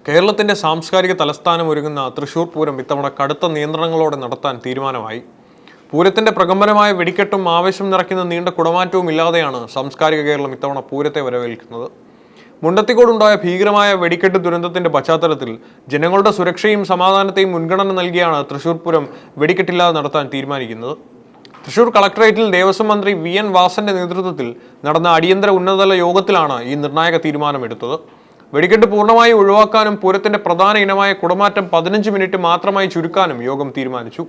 കേരളത്തിന്റെ സാംസ്കാരിക തലസ്ഥാനം ഒരുങ്ങുന്ന തൃശൂർ പൂരം ഇത്തവണ കടുത്ത നിയന്ത്രണങ്ങളോടെ നടത്താൻ തീരുമാനമായി. പൂരത്തിന്റെ പ്രകമ്പനമായ വെടിക്കെട്ടും ആവേശം നിറയ്ക്കുന്ന നീണ്ട കുടമാറ്റവും ഇല്ലാതെയാണ് സാംസ്കാരിക കേരളം ഇത്തവണ പൂരത്തെ വരവേൽക്കുന്നത്. മുണ്ടത്തിക്കോടുണ്ടായ ഭീകരമായ വെടിക്കെട്ട് ദുരന്തത്തിന്റെ പശ്ചാത്തലത്തിൽ ജനങ്ങളുടെ സുരക്ഷയും സമാധാനത്തെയും മുൻഗണന നൽകിയാണ് തൃശൂർ പൂരം വെടിക്കെട്ടില്ലാതെ നടത്താൻ തീരുമാനിക്കുന്നത്. തൃശൂർ കളക്ടറേറ്റിൽ ദേവസ്വം മന്ത്രി വി.എൻ. വാസന്റെ നേതൃത്വത്തിൽ നടന്ന അടിയന്തര ഉന്നതതല യോഗത്തിലാണ് ഈ നിർണായക തീരുമാനമെടുത്തത്. വെടിക്കെട്ട് പൂർണ്ണമായി ഒഴിവാക്കാനും പൂരത്തിന്റെ പ്രധാന ഇനമായ കുടമാറ്റം 15 മിനിറ്റ് മാത്രമായി ചുരുക്കാനും യോഗം തീരുമാനിച്ചു.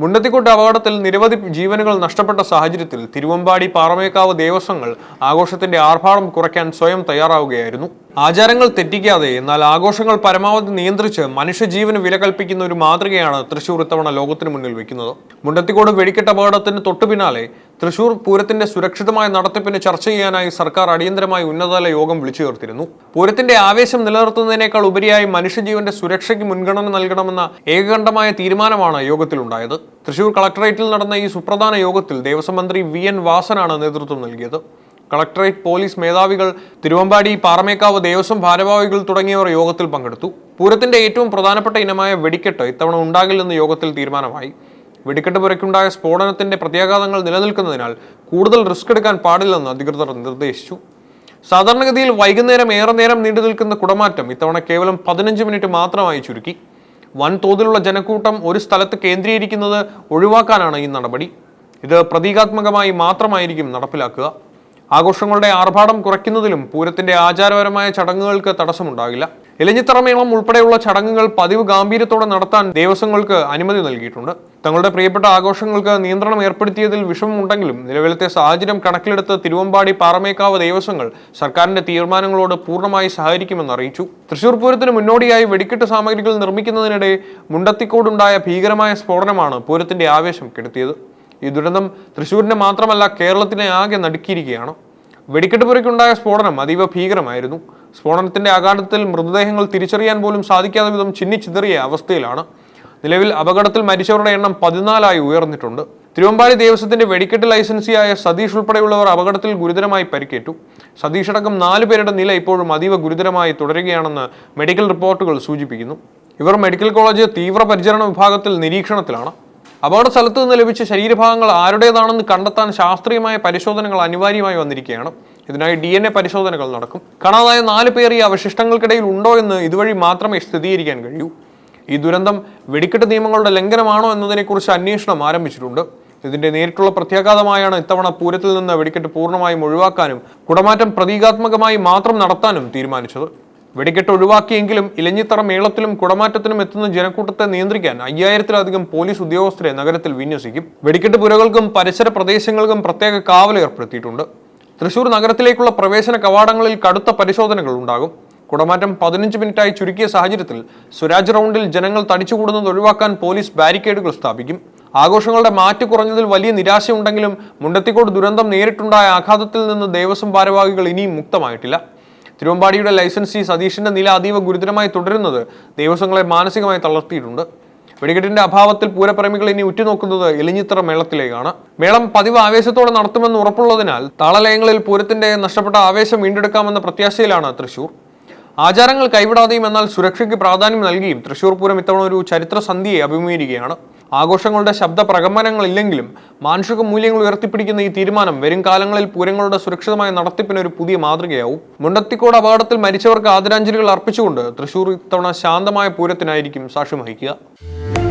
മുണ്ടത്തിക്കോട്ട് അപകടത്തിൽ നിരവധി ജീവനുകൾ നഷ്ടപ്പെട്ട സാഹചര്യത്തിൽ തിരുവമ്പാടി പാറമേക്കാവ് ദേവസ്വങ്ങൾ ആഘോഷത്തിന്റെ ആർഭാടം കുറയ്ക്കാൻ സ്വയം തയ്യാറാവുകയായിരുന്നു. ആചാരങ്ങൾ തെറ്റിക്കാതെ എന്നാൽ ആഘോഷങ്ങൾ പരമാവധി നിയന്ത്രിച്ച് മനുഷ്യജീവന് വില കൽപ്പിക്കുന്ന ഒരു മാതൃകയാണ് തൃശൂർ ഇത്തവണ ലോകത്തിന് മുന്നിൽ വെക്കുന്നത്. മുണ്ടത്തിക്കോട് വെടിക്കെട്ട് അപകടത്തിന് തൊട്ടു പിന്നാലെ തൃശൂർ പൂരത്തിന്റെ സുരക്ഷിതമായ നടത്തിപ്പിന് ചർച്ച ചെയ്യാനായി സർക്കാർ അടിയന്തരമായി ഉന്നതതല യോഗം വിളിച്ചു ചേർത്തിരുന്നു. പൂരത്തിന്റെ ആവേശം നിലനിർത്തുന്നതിനേക്കാൾ ഉപരിയായി മനുഷ്യജീവന്റെ സുരക്ഷയ്ക്ക് മുൻഗണന നൽകണമെന്ന ഏകകണ്ഠമായ തീരുമാനമാണ് യോഗത്തിലുണ്ടായത്. തൃശൂർ കളക്ടറേറ്റിൽ നടന്ന ഈ സുപ്രധാന യോഗത്തിൽ ദേവസ്വം മന്ത്രി വി.എൻ. വാസനാണ് നേതൃത്വം നൽകിയത്. കളക്ടറേറ്റ് പോലീസ് മേധാവികൾ, തിരുവമ്പാടി പാറമേക്കാവ് ദേവസ്വം ഭാരവാഹികൾ തുടങ്ങിയവർ യോഗത്തിൽ പങ്കെടുത്തു. പൂരത്തിന്റെ ഏറ്റവും പ്രധാനപ്പെട്ട ഇനമായ വെടിക്കെട്ട് ഇത്തവണ ഉണ്ടാകില്ലെന്ന് യോഗത്തിൽ തീരുമാനമായി. വെടിക്കെട്ട് പുരയ്ക്കുണ്ടായ സ്ഫോടനത്തിന്റെ പ്രത്യാഘാതങ്ങൾ നിലനിൽക്കുന്നതിനാൽ കൂടുതൽ റിസ്ക് എടുക്കാൻ പാടില്ലെന്ന് അധികൃതർ നിർദ്ദേശിച്ചു. സാധാരണഗതിയിൽ വൈകുന്നേരം ഏറെ നേരം നീണ്ടു നിൽക്കുന്ന കുടമാറ്റം ഇത്തവണ കേവലം 15 മിനിറ്റ് മാത്രമായി ചുരുക്കി. വൻതോതിലുള്ള ജനക്കൂട്ടം ഒരു സ്ഥലത്ത് കേന്ദ്രീകരിക്കുന്നത് ഒഴിവാക്കാനാണ് ഈ നടപടി. ഇത് പ്രതീകാത്മകമായി മാത്രമായിരിക്കും നടപ്പിലാക്കുക. ആഘോഷങ്ങളുടെ ആർഭാടം കുറയ്ക്കുന്നതിലും പൂരത്തിന്റെ ആചാരപരമായ ചടങ്ങുകൾക്ക് തടസ്സമുണ്ടാകില്ല. ഇലഞ്ഞിത്തറമേളം ഉൾപ്പെടെയുള്ള ചടങ്ങുകൾ പതിവ് ഗാംഭീര്യത്തോടെ നടത്താൻ ദേവസ്വങ്ങൾക്ക് അനുമതി നൽകിയിട്ടുണ്ട്. തങ്ങളുടെ പ്രിയപ്പെട്ട ആഘോഷങ്ങൾക്ക് നിയന്ത്രണം ഏർപ്പെടുത്തിയതിൽ വിഷമമുണ്ടെങ്കിലും നിലവിലത്തെ സാഹചര്യം കണക്കിലെടുത്ത് തിരുവമ്പാടി പാറമേക്കാവ് ദേവസ്വങ്ങൾ സർക്കാരിന്റെ തീരുമാനങ്ങളോട് പൂർണ്ണമായി സഹകരിക്കുമെന്ന് അറിയിച്ചു. തൃശൂർ പൂരത്തിന് മുന്നോടിയായി വെടിക്കെട്ട് സാമഗ്രികൾ നിർമ്മിക്കുന്നതിനിടെ മുണ്ടത്തിക്കോടുണ്ടായ ഭീകരമായ സ്ഫോടനമാണ് പൂരത്തിന്റെ ആവേശം കെടുത്തിയത്. ഈ ദുരന്തം തൃശൂരിനെ മാത്രമല്ല കേരളത്തിനെ ആകെ നടുക്കിയിരിക്കുകയാണ്. വെടിക്കെട്ട് പുരയ്ക്കുണ്ടായ സ്ഫോടനം അതീവ ഭീകരമായിരുന്നു. സ്ഫോടനത്തിന്റെ ആഘാതത്തിൽ മൃതദേഹങ്ങൾ തിരിച്ചറിയാൻ പോലും സാധിക്കാത്ത വിധം ചിന്നിച്ചിതറിയ അവസ്ഥയിലാണ്. നിലവിൽ അപകടത്തിൽ മരിച്ചവരുടെ എണ്ണം 14 ഉയർന്നിട്ടുണ്ട്. തിരുവമ്പാടി ദേവസ്വത്തിന്റെ വെടിക്കെട്ട് ലൈസൻസിയായ സതീഷ് ഉൾപ്പെടെയുള്ളവർ അപകടത്തിൽ ഗുരുതരമായി പരിക്കേറ്റു. സതീഷ് അടക്കം 4 പേരുടെ നില ഇപ്പോഴും അതീവ ഗുരുതരമായി തുടരുകയാണെന്ന് മെഡിക്കൽ റിപ്പോർട്ടുകൾ സൂചിപ്പിക്കുന്നു. ഇവർ മെഡിക്കൽ കോളേജ് തീവ്രപരിചരണ വിഭാഗത്തിൽ നിരീക്ഷണത്തിലാണ്. അപകട സ്ഥലത്ത് നിന്ന് ലഭിച്ച ശരീരഭാഗങ്ങൾ ആരുടേതാണെന്ന് കണ്ടെത്താൻ ശാസ്ത്രീയമായ പരിശോധനകൾ അനിവാര്യമായി വന്നിരിക്കുകയാണ്. ഇതിനായി DNA പരിശോധനകൾ നടക്കും. കാണാതായ 4 പേർ ഈ അവശിഷ്ടങ്ങൾക്കിടയിൽ ഉണ്ടോ എന്ന് ഇതുവഴി മാത്രമേ സ്ഥിരീകരിക്കാൻ കഴിയൂ. ഈ ദുരന്തം വെടിക്കെട്ട് നിയമങ്ങളുടെ ലംഘനമാണോ എന്നതിനെക്കുറിച്ച് അന്വേഷണം ആരംഭിച്ചിട്ടുണ്ട്. ഇതിന്റെ നേരിട്ടുള്ള പ്രത്യാഘാതമായാണ് ഇത്തവണ പൂരത്തിൽ നിന്ന് വെടിക്കെട്ട് പൂർണ്ണമായും ഒഴിവാക്കാനും കുടമാറ്റം പ്രതീകാത്മകമായി മാത്രം നടത്താനും തീരുമാനിച്ചത്. വെടിക്കെട്ട് ഒഴിവാക്കിയെങ്കിലും ഇലഞ്ഞിത്തറ മേളത്തിലും കുടമാറ്റത്തിനും എത്തുന്ന ജനക്കൂട്ടത്തെ നിയന്ത്രിക്കാൻ 5000-ലധികം പോലീസ് ഉദ്യോഗസ്ഥരെ നഗരത്തിൽ വിന്യസിക്കും. വെടിക്കെട്ട് പുരകൾക്കും പരിസര പ്രദേശങ്ങൾക്കും പ്രത്യേക കാവൽ ഏർപ്പെടുത്തിയിട്ടുണ്ട്. തൃശൂർ നഗരത്തിലേക്കുള്ള പ്രവേശന കവാടങ്ങളിൽ കടുത്ത പരിശോധനകൾ ഉണ്ടാകും. കുടമാറ്റം 15 മിനിറ്റായി ചുരുക്കിയ സാഹചര്യത്തിൽ സ്വരാജ് റൗണ്ടിൽ ജനങ്ങൾ തടിച്ചുകൂടുന്നത് ഒഴിവാക്കാൻ പോലീസ് ബാരിക്കേഡുകൾ സ്ഥാപിക്കും. ആഘോഷങ്ങളുടെ മാറ്റ് കുറഞ്ഞതിൽ വലിയ നിരാശയുണ്ടെങ്കിലും മുണ്ടത്തിക്കോട് ദുരന്തം നേരിട്ടുണ്ടായ ആഘാതത്തിൽ നിന്ന് ദേവസ്വം ഭാരവാഹികൾ ഇനിയും മുക്തമായിട്ടില്ല. തിരുവമ്പാടിയുടെ ലൈസൻസി സതീഷിന്റെ നില അതീവ ഗുരുതരമായി തുടരുന്നത് ദേവസ്വങ്ങളെ മാനസികമായി തളർത്തിയിട്ടുണ്ട്. വെടിക്കെട്ടിന്റെ അഭാവത്തിൽ പൂരപ്രേമികൾ ഇനി ഉറ്റുനോക്കുന്നത് ഇലഞ്ഞിത്തറ മേളത്തിലേക്കാണ്. മേളം പതിവ് ആവേശത്തോടെ നടത്തുമെന്ന് ഉറപ്പുള്ളതിനാൽ താളലയങ്ങളിൽ പൂരത്തിന്റെ നഷ്ടപ്പെട്ട ആവേശം വീണ്ടെടുക്കാമെന്ന പ്രത്യാശയിലാണ് തൃശൂർ. ആചാരങ്ങൾ കൈവിടാതെയും എന്നാൽ സുരക്ഷയ്ക്ക് പ്രാധാന്യം നൽകിയും തൃശൂർ പൂരം ഇത്തവണ ഒരു ചരിത്ര സന്ധ്യയെ അഭിമുഖീകരിക്കുകയാണ്. ആഘോഷങ്ങളുടെ ശബ്ദ പ്രകമ്പനങ്ങളില്ലെങ്കിലും മാനുഷിക മൂല്യങ്ങൾ ഉയർത്തിപ്പിടിക്കുന്ന ഈ തീരുമാനം വരും കാലങ്ങളിൽ പൂരങ്ങളുടെ സുരക്ഷിതമായ നടത്തിപ്പിന് ഒരു പുതിയ മാതൃകയാവും. മുണ്ടത്തിക്കോട് അപകടത്തിൽ മരിച്ചവർക്ക് ആദരാഞ്ജലികൾ അർപ്പിച്ചുകൊണ്ട് തൃശൂർ ഇത്തവണ ശാന്തമായ പൂരത്തിനായിരിക്കും സാക്ഷ്യം വഹിക്കുക.